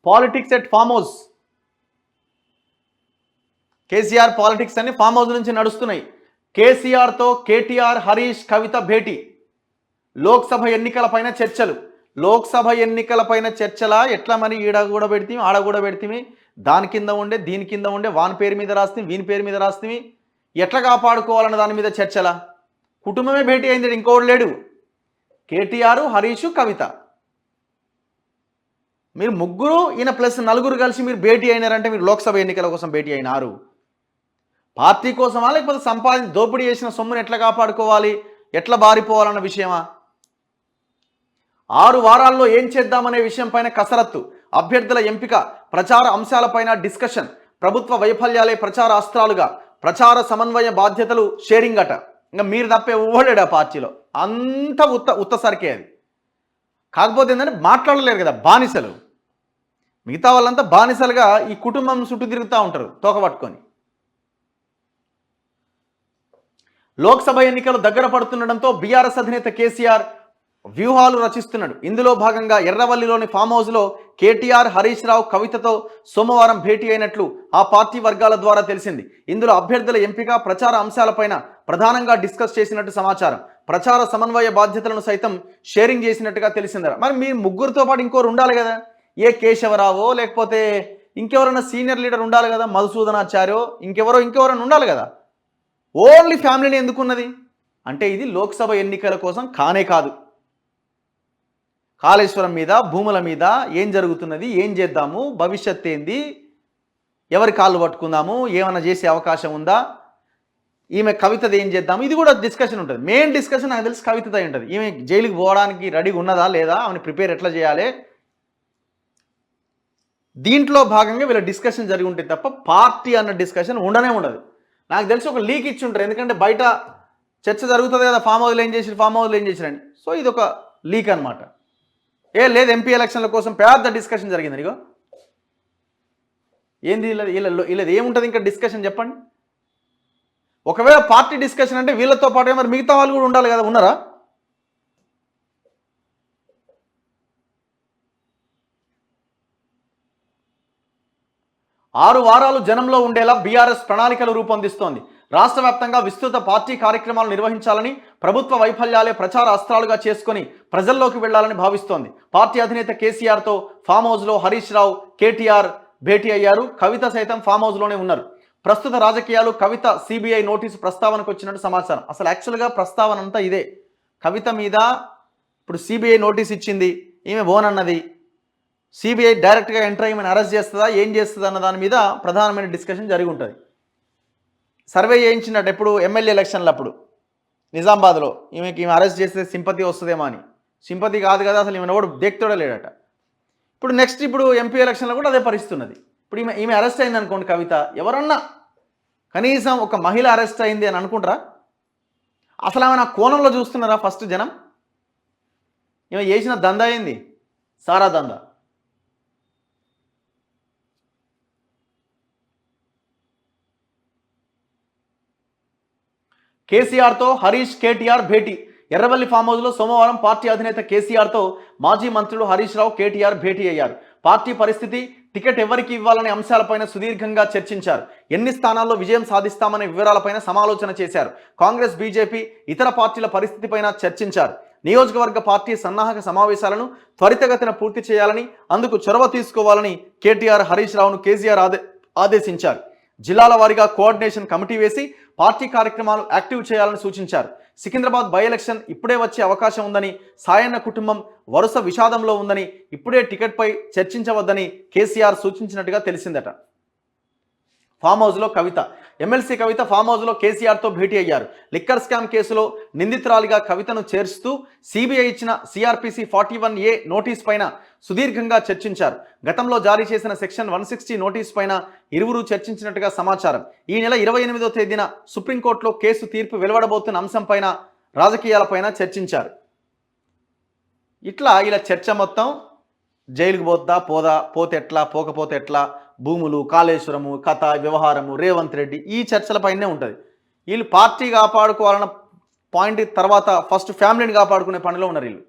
Politics at farm house. KCR politics అన్ని farm house నుంచి నడుస్తున్నాయి. కేసీఆర్తో కేటీఆర్, హరీష్, కవిత భేటీ. లోక్సభ ఎన్నికలపైన చర్చలు. లోక్సభ ఎన్నికలపైన చర్చల ఎట్లా మరి ఈడ కూడా పెడితే ఆడ కూడా పెడితే దాని కింద ఉండే దీని కింద ఉండే వాని పేరు మీద రాస్తే వీని పేరు మీద రాస్తే ఎట్లా కాపాడుకోవాలన్న దాని మీద చర్చల. కుటుంబమే భేటీ అయింది, ఇంకోటి లేడు. కేటీఆర్, హరీష్, కవిత, మీరు ముగ్గురు ఈయన ప్లస్ నలుగురు కలిసి మీరు భేటీ అయినారంటే మీరు లోక్సభ ఎన్నికల కోసం భేటీ అయినారు. పార్టీ కోసమా లేకపోతే దోపిడీ చేసిన సొమ్మును ఎట్లా కాపాడుకోవాలి, ఎట్లా బారిపోవాలన్న విషయమా? 6 వారాల్లో ఏం చేద్దామనే విషయంపైన కసరత్తు, అభ్యర్థుల ఎంపిక, ప్రచార అంశాలపైన డిస్కషన్, ప్రభుత్వ వైఫల్యాలే ప్రచార అస్త్రాలుగా, ప్రచార సమన్వయ బాధ్యతలు షేరింగ్ అట. ఇంకా మీరు తప్పే ఓడాడు ఆ పార్టీలో, అంత ఉత్తసరికే అది. కాకపోతే ఏంటంటే మాట్లాడలేరు కదా బానిసలు. మిగతా వాళ్ళంతా బానిసలుగా ఈ కుటుంబం చుట్టూ తిరుగుతూ ఉంటారు తోక పట్టుకొని. లోక్సభ ఎన్నికలు దగ్గర పడుతుండటంతో బీఆర్ఎస్ అధినేత కేసీఆర్ వ్యూహాలు రచిస్తున్నాడు. ఇందులో భాగంగా ఎర్రవల్లిలోని ఫామ్ హౌస్లో కేటీఆర్, హరీష్ రావు, కవితతో సోమవారం భేటీ అయినట్లు ఆ పార్టీ వర్గాల ద్వారా తెలిసింది. ఇందులో అభ్యర్థుల ఎంపిక, ప్రచార అంశాలపైన ప్రధానంగా డిస్కస్ చేసినట్టు సమాచారం. ప్రచార సమన్వయ బాధ్యతలను సైతం షేరింగ్ చేసినట్టుగా తెలిసిందట. మరి మీ ముగ్గురితో పాటు ఇంకోరు ఉండాలి కదా, ఏ కేశవరావో లేకపోతే ఇంకెవరైనా సీనియర్ లీడర్ ఉండాలి కదా, మధుసూదనాచార్యో ఇంకెవరైనా ఉండాలి కదా. ఓన్లీ ఫ్యామిలీని ఎందుకున్నది అంటే ఇది లోక్సభ ఎన్నికల కోసం కానే కాదు. కాళేశ్వరం మీద, భూముల మీద ఏం జరుగుతున్నది, ఏం చేద్దాము, భవిష్యత్ ఏంది, ఎవరి కాళ్ళు పట్టుకుందాము, ఏమైనా చేసే అవకాశం ఉందా, ఈమె కవితది ఏం చేద్దాము, ఇది కూడా డిస్కషన్ ఉంటుంది. మెయిన్ డిస్కషన్ నాకు తెలిసి కవితది ఉంటుంది. ఈమె జైలుకి పోవడానికి రెడీగా ఉన్నదా లేదా, ఆమెను ప్రిపేర్ ఎట్లా చేయాలి, దీంట్లో భాగంగా వీళ్ళ డిస్కషన్ జరిగి ఉంటుంది తప్ప పార్టీ అన్న డిస్కషన్ ఉండనే ఉండదు. నాకు తెలిసి ఒక లీక్ ఇచ్చి ఉంటారు, ఎందుకంటే బయట చర్చ జరుగుతుంది కదా, ఫామ్ హౌస్లో ఏం చేసిరని. సో ఇది ఒక లీక్ అనమాట. లేదు ఎంపీ ఎలక్షన్ల కోసం పెద్ద డిస్కషన్ జరిగింది. ఇగో ఏంది వీళ్ళది ఏముంటుంది ఇంకా డిస్కషన్ చెప్పండి. ఒకవేళ పార్టీ డిస్కషన్ అంటే వీళ్ళతో పాటు మరి మిగతా వాళ్ళు కూడా ఉండాలి కదా, ఉన్నారా? ఆరు వారాలు జనంలో ఉండేలా బీఆర్ఎస్ ప్రణాళికలు రూపొందిస్తోంది. రాష్ట్ర వ్యాప్తంగా విస్తృత పార్టీ కార్యక్రమాలు నిర్వహించాలని, ప్రభుత్వ వైఫల్యాలే ప్రచార అస్త్రాలుగా చేసుకుని ప్రజల్లోకి వెళ్లాలని భావిస్తోంది. పార్టీ అధినేత కేసీఆర్తో ఫామ్ హౌస్లో హరీష్ రావు, కేటీఆర్ భేటీ అయ్యారు. కవిత సైతం ఫామ్ హౌస్లోనే ఉన్నారు. ప్రస్తుత రాజకీయాలు, కవిత సిబిఐ నోటీసు ప్రస్తావనకు వచ్చినట్టు సమాచారం. అసలు యాక్చువల్గా ప్రస్తావన అంతా ఇదే. కవిత మీద ఇప్పుడు సిబిఐ నోటీస్ ఇచ్చింది, ఈమె బోన్ అన్నది. సిబిఐ డైరెక్ట్గా ఎంటర్ అయ్యి అరెస్ట్ చేస్తుందా, ఏం చేస్తుంది అన్న దాని మీద ప్రధానమైన డిస్కషన్ జరిగి ఉంటుంది. సర్వే చేయించినట్టు ఎప్పుడు ఎమ్మెల్యే ఎలక్షన్లు అప్పుడు నిజామాబాద్లో ఈమె అరెస్ట్ చేస్తే సింపతి వస్తుందేమో అని. సింపతి కాదు కదా, అసలు ఈమె ఎవడు దేక్తోడే లేడట. ఇప్పుడు ఎంపీ ఎలక్షన్లో కూడా అదే పరిస్థితి ఉన్నది. ఇప్పుడు ఈమె అరెస్ట్ అయింది అనుకోండి, కవిత, ఎవరన్నా కనీసం ఒక మహిళ అరెస్ట్ అయింది అని అనుకుంటారా? అసలు ఆమె నా కోణంలో చూస్తున్నారా ఫస్ట్ జనం? ఈమె చేసిన దందా అయింది, సారా దందా. కేసీఆర్తో హరీష్, కేటీఆర్ భేటీ. ఎర్రవల్లి ఫామ్ హౌస్లో సోమవారం పార్టీ అధినేత కేసీఆర్తో మాజీ మంత్రులు హరీష్ రావు, కేటీఆర్ భేటీ అయ్యారు. పార్టీ పరిస్థితి, టికెట్ ఎవరికి ఇవ్వాలనే అంశాలపైన సుదీర్ఘంగా చర్చించారు. ఎన్ని స్థానాల్లో విజయం సాధిస్తామనే వివరాలపైన సమాలోచన చేశారు. కాంగ్రెస్, బీజేపీ, ఇతర పార్టీల పరిస్థితిపైన చర్చించారు. నియోజకవర్గ పార్టీ సన్నాహక సమావేశాలను త్వరితగతిన పూర్తి చేయాలని, అందుకు చొరవ తీసుకోవాలని కేటీఆర్, హరీష్ రావును కేసీఆర్ ఆదేశించారు. జిల్లాల వారీగా కోఆర్డినేషన్ కమిటీ వేసి పార్టీ కార్యక్రమాలు యాక్టివ్ చేయాలని సూచించారు. సికింద్రాబాద్ బై ఎలక్షన్ ఇప్పుడే వచ్చే అవకాశం ఉందని, సాయన్న కుటుంబం వరుస విషాదంలో ఉందని, ఇప్పుడే టికెట్పై చర్చించవద్దని కేసీఆర్ సూచించినట్టుగా తెలిసిందట. ఫామ్ హౌస్లో కవిత, ఎమ్మెల్సీ కవిత ఫామ్ హౌస్లో కేసీఆర్తో భేటీ అయ్యారు. లిక్కర్ స్కామ్ కేసులో నిందితురాలిగా కవితను చేర్చుతూ సిబిఐ ఇచ్చిన సిఆర్పిసి 41A నోటీస్ పైన సుదీర్ఘంగా చర్చించారు. గతంలో జారీ చేసిన సెక్షన్ 160 నోటీస్ పైన ఇరువురు చర్చించినట్టుగా సమాచారం. ఈ నెల 28వ తేదీన సుప్రీంకోర్టులో కేసు తీర్పు వెలువడబోతున్న అంశంపైన, రాజకీయాలపైన చర్చించారు. ఇలా చర్చ మొత్తం జైలుకు పోతే ఎట్లా, పోకపోతే ఎట్లా, భూములు, కాళేశ్వరము, కథ, వ్యవహారము, రేవంత్ రెడ్డి, ఈ చర్చలపైనే ఉంటుంది. వీళ్ళు పార్టీ కాపాడుకోవాలన్న పాయింట్ తర్వాత ఫస్ట్ ఫ్యామిలీని కాపాడుకునే పనిలో ఉన్నారు వీళ్ళు.